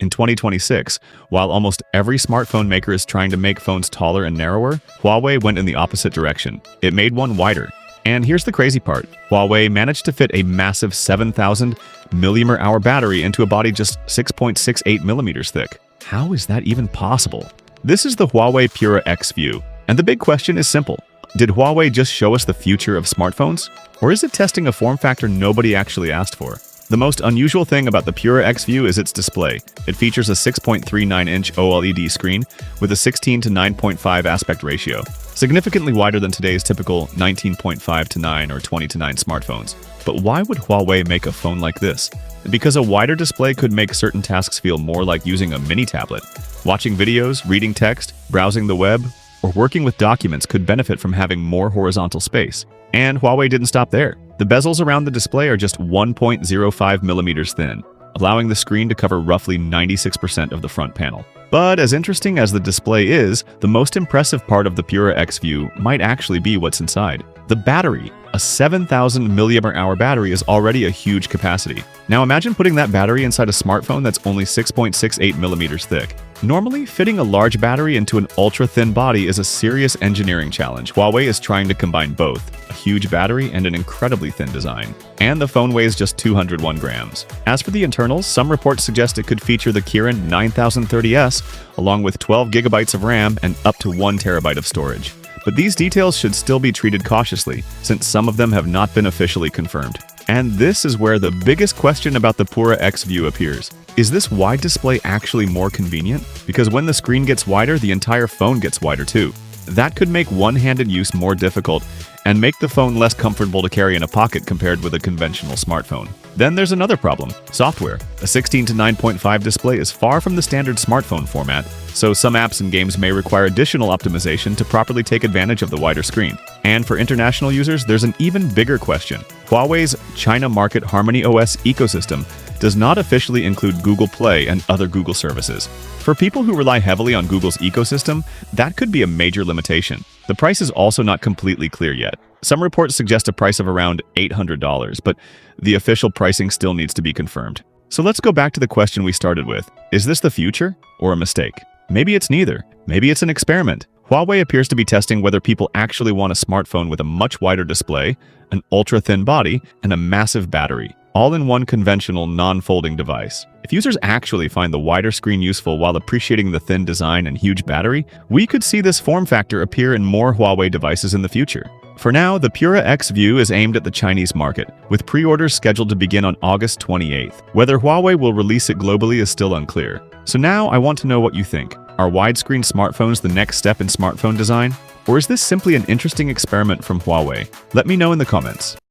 In 2026, while almost every smartphone maker is trying to make phones taller and narrower, Huawei went in the opposite direction. It made one wider. And here's the crazy part. Huawei managed to fit a massive 7,000 mAh battery into a body just 6.68 millimeters thick. How is that even possible? This is the Huawei Pura X View. And the big question is simple. Did Huawei just show us the future of smartphones? Or is it testing a form factor nobody actually asked for? The most unusual thing about the Pura X View is its display. It features a 6.39-inch OLED screen with a 16 to 9.5 aspect ratio, significantly wider than today's typical 19.5 to 9 or 20 to 9 smartphones. But why would Huawei make a phone like this? Because a wider display could make certain tasks feel more like using a mini tablet. Watching videos, reading text, browsing the web, or working with documents could benefit from having more horizontal space. And Huawei didn't stop there. The bezels around the display are just 1.05 millimeters thin, allowing the screen to cover roughly 96% of the front panel. But as interesting as the display is, the most impressive part of the Pura X View might actually be what's inside. The battery. A 7,000 mAh battery is already a huge capacity. Now imagine putting that battery inside a smartphone that's only 6.68 millimeters thick. Normally, fitting a large battery into an ultra-thin body is a serious engineering challenge. Huawei is trying to combine both, a huge battery and an incredibly thin design. And the phone weighs just 201 grams. As for the internals, some reports suggest it could feature the Kirin 9030S, along with 12 gigabytes of RAM and up to 1 terabyte of storage. But these details should still be treated cautiously, since some of them have not been officially confirmed. And this is where the biggest question about the Pura X View appears. Is this wide display actually more convenient? Because when the screen gets wider, the entire phone gets wider too. That could make one-handed use more difficult and make the phone less comfortable to carry in a pocket compared with a conventional smartphone. Then there's another problem: software. A 16 to 9.5 display is far from the standard smartphone format, so some apps and games may require additional optimization to properly take advantage of the wider screen. And for international users, there's an even bigger question. Huawei's China market HarmonyOS ecosystem does not officially include Google Play and other Google services. For people who rely heavily on Google's ecosystem, that could be a major limitation. The price is also not completely clear yet. Some reports suggest a price of around $800, but the official pricing still needs to be confirmed. So let's go back to the question we started with. Is this the future or a mistake? Maybe it's neither. Maybe it's an experiment. Huawei appears to be testing whether people actually want a smartphone with a much wider display, an ultra-thin body, and a massive battery, all in one conventional non-folding device. If users actually find the wider screen useful while appreciating the thin design and huge battery, we could see this form factor appear in more Huawei devices in the future. For now, the Pura X View is aimed at the Chinese market, with pre-orders scheduled to begin on August 28th. Whether Huawei will release it globally is still unclear. So now I want to know what you think. Are widescreen smartphones the next step in smartphone design? Or is this simply an interesting experiment from Huawei? Let me know in the comments.